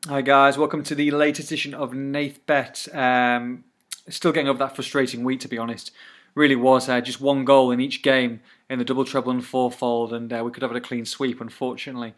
Hi guys, welcome to the latest edition of Nathbet. Still getting over that frustrating week, to be honest. Really was just one goal in each game in the double treble and fourfold, and we could have had a clean sweep. Unfortunately,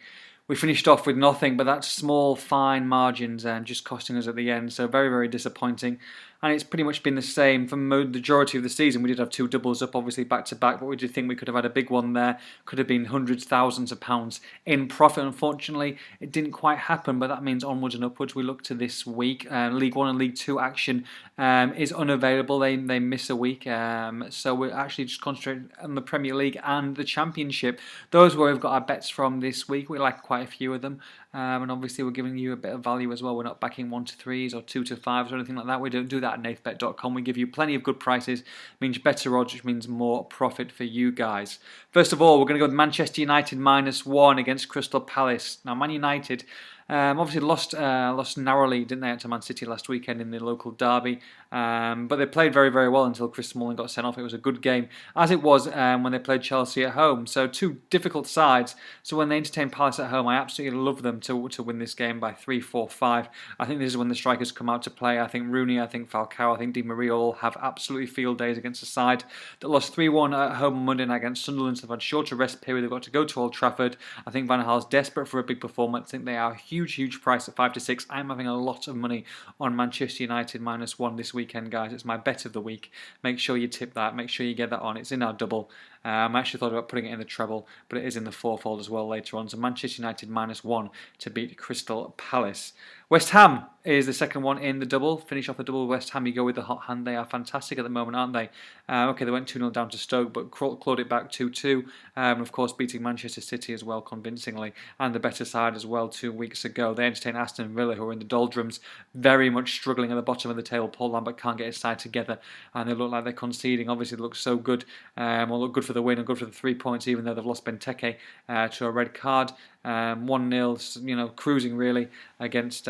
we finished off with nothing, but that's small, fine margins and just costing us at the end. So very, very disappointing. And it's pretty much been the same for the majority of the season. We did have two doubles up, obviously back to back, but we did think we could have had a big one there. Could have been hundreds, thousands of pounds in profit. Unfortunately, it didn't quite happen, but that means onwards and upwards. We look to this week. League One and League Two action is unavailable. They miss a week, so we're actually just concentrating on the Premier League and the Championship. Those are where we've got our bets from this week. We like quite a few of them. And obviously we're giving you a bit of value as well. We're not backing 1 to 3s or 2 to 5s or anything like that. We don't do that at nathbet.com. We give you plenty of good prices, means better odds, which means more profit for you guys. First of all, we're going to go with Manchester United -1 against Crystal Palace. Now, Man United obviously lost narrowly, didn't they, to Man City last weekend in the local derby. But they played very, very well until Chris Smalling got sent off. It was a good game, as it was when they played Chelsea at home. So two difficult sides. So when they entertain Palace at home, I absolutely love them to win this game by 3, 4, 5. I think this is when the strikers come out to play. I think Rooney, I think Falcao, I think Di Maria all have absolutely field days against a side that lost 3-1 at home on Monday night against Sunderland. So they've had shorter rest period. They've got to go to Old Trafford. I think Van Gaal's desperate for a big performance. I think they are a huge price at 5 to 6. I'm having a lot of money on Manchester United -1 this weekend, guys. It's my bet of the week. Make sure you tip that. Make sure you get that on. It's in our double. I actually thought about putting it in the treble, but it is in the fourfold as well later on. So Manchester United -1 to beat Crystal Palace. West Ham is the second one in the double. Finish off the double with West Ham. You go with the hot hand. They are fantastic at the moment, aren't they? Okay, they went 2-0 down to Stoke, but clawed it back 2-2. Of course, beating Manchester City as well convincingly, and the better side as well 2 weeks ago. They entertained Aston Villa, who are in the doldrums, very much struggling at the bottom of the table. Paul Lambert can't get his side together, and they look like they're conceding. Obviously, it looks so good. Will look good for the win and good for the 3 points, even though they've lost Benteke to a red card. 1-0, cruising really against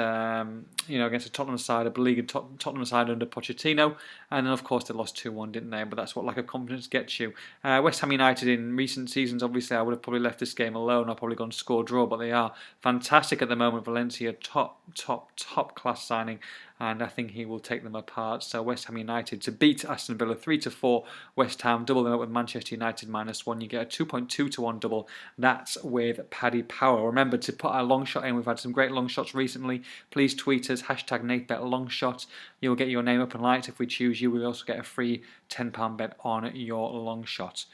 against a Tottenham side, a beleaguered Tottenham side under Pochettino, and then of course they lost 2-1, didn't they? But that's what lack of confidence gets you. West Ham United in recent seasons, obviously I would have probably left this game alone. I've probably gone score draw, but they are fantastic at the moment. Valencia, top class signing, and I think he will take them apart. So West Ham United to beat Aston Villa 3-4. West Ham double them up with Manchester United -1. You get a 2.2 to 1 double. That's with Paddy Power. Remember to put our long shot in. We've had some great long shots recently. Please tweet us #NathBetLongShot. You'll get your name up and lights if we choose you. We'll also get a free £10 bet on your long shot.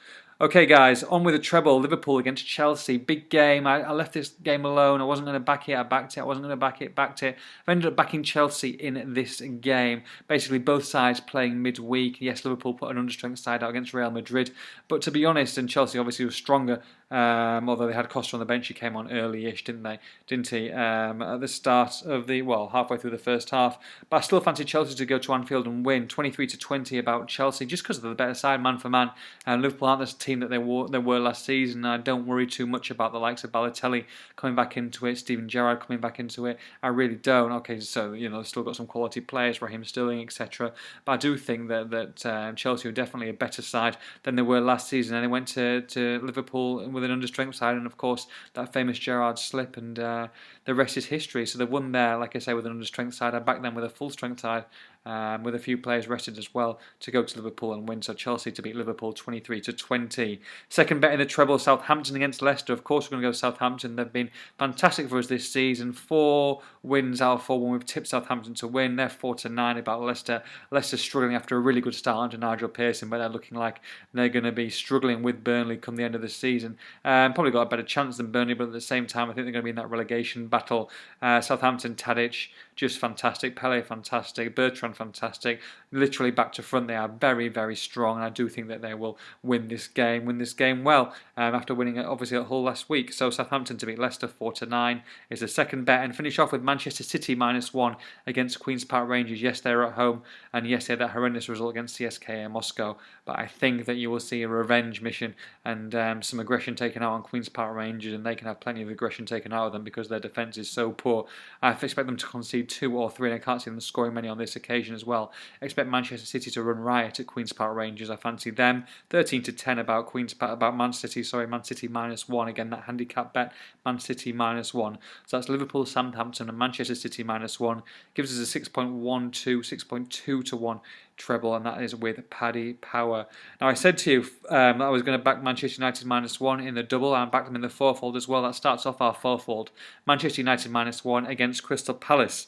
Okay, guys, on with the treble. Liverpool against Chelsea. Big game. I left this game alone. I wasn't going to back it. I backed it. I wasn't going to back it. Backed it. I've ended up backing Chelsea in this game. Basically, both sides playing midweek. Yes, Liverpool put an understrength side out against Real Madrid. But to be honest, and Chelsea obviously was stronger, although they had Costa on the bench. He came on early-ish, didn't he? At the start of halfway through the first half. But I still fancy Chelsea to go to Anfield and win 23-20 about Chelsea, just because of the better side, man for man. Liverpool aren't the team that they were last season. I don't worry too much about the likes of Balotelli coming back into it, Steven Gerrard coming back into it. I really don't. Okay, so they've still got some quality players, Raheem Sterling, etc. But I do think that Chelsea are definitely a better side than they were last season, and they went to Liverpool with an understrength side, and of course that famous Gerrard slip, and the rest is history. So they've won there, like I say, with an understrength side. I back them with a full strength side. With a few players rested as well to go to Liverpool and win. So Chelsea to beat Liverpool 23-20. Second bet in the treble, Southampton against Leicester. Of course, we're going to go Southampton. They've been fantastic for us this season. 4 wins out of 4 when we've tipped Southampton to win. They're 4-9 about Leicester. Leicester struggling after a really good start under Nigel Pearson, but they're looking like they're going to be struggling with Burnley come the end of the season. Probably got a better chance than Burnley, but at the same time, I think they're going to be in that relegation battle. Southampton, Tadic, just fantastic. Pele, fantastic. Bertrand, fantastic. Literally back to front, they are very, very strong, and I do think that they will win this game well, after winning it obviously at Hull last week. So Southampton to beat Leicester 4-9 is the second bet, and finish off with Manchester City -1 against Queen's Park Rangers. Yes, they're at home, and yes, they had that horrendous result against CSKA Moscow, but I think that you will see a revenge mission and some aggression aggression taken out on Queen's Park Rangers, and they can have plenty of aggression taken out of them because their defence is so poor. I expect them to concede 2 or 3, and I can't see them scoring many on this occasion as well. I expect Manchester City to run riot at Queen's Park Rangers. I fancy them 13-10 about Man City. Man City -1. Again, that handicap bet, Man City -1. So that's Liverpool, Southampton, and Manchester City -1. Gives us a 6.12, 6.2 to 1 treble, and that is with Paddy Power. Now, I said to you that I was going to back Manchester United -1 in the double, and back them in the fourfold as well. That starts off our fourfold. Manchester United -1 against Crystal Palace.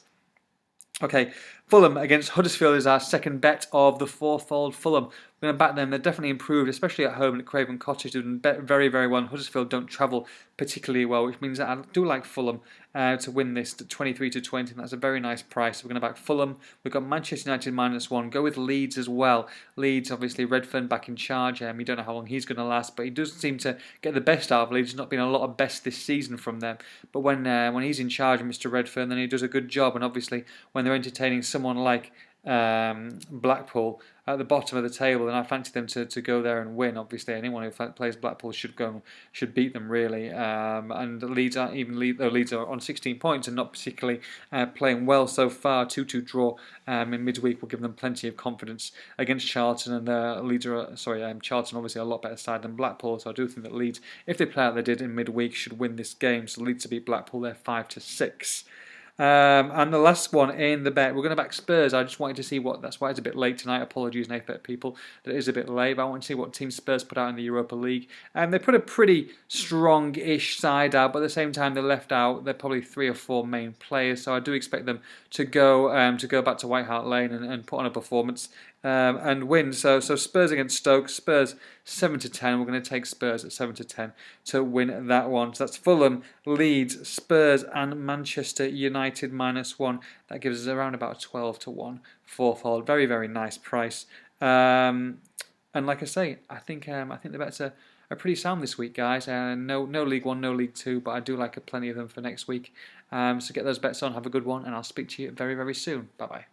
Okay, Fulham against Huddersfield is our second bet of the fourfold. Fulham, we're going to back them. They're definitely improved, especially at home at Craven Cottage. They've done very, very well. And Huddersfield don't travel particularly well, which means that I do like Fulham to win this 23-20. And that's a very nice price. We're going to back Fulham. We've got Manchester United -1. Go with Leeds as well. Leeds, obviously, Redfern back in charge. We don't know how long he's going to last, but he does seem to get the best out of Leeds. There's not been a lot of best this season from them. But when he's in charge, Mr. Redfern, then he does a good job. And obviously, when they're entertaining someone like Blackpool at the bottom of the table, and I fancy them to go there and win. Obviously, anyone who plays Blackpool should beat them really. And Leeds are on 16 points and not particularly playing well so far. 2-2 draw in midweek will give them plenty of confidence against Charlton. And Charlton obviously a lot better side than Blackpool. So I do think that Leeds, if they play out they did in midweek, should win this game. So Leeds to beat Blackpool, they're 5-6. And the last one in the bet, we're going to back Spurs. I just wanted to see that's why it's a bit late tonight. Apologies, Nathbet people, that it is a bit late, but I want to see what team Spurs put out in the Europa League. They put a pretty strong-ish side out, but at the same time, they left out they're probably 3 or 4 main players, so I do expect them to go back to White Hart Lane and put on a performance and win. So Spurs against Stoke, Spurs 7-10. We're going to take Spurs at 7-10 to win that one. So that's Fulham, Leeds, Spurs, and Manchester United -1. That gives us around about 12-1 fourfold. Very, very nice price. And like I say, I think the bets are pretty sound this week, guys. No League One, no League Two, but I do like plenty of them for next week. So get those bets on. Have a good one, and I'll speak to you very, very soon. Bye bye.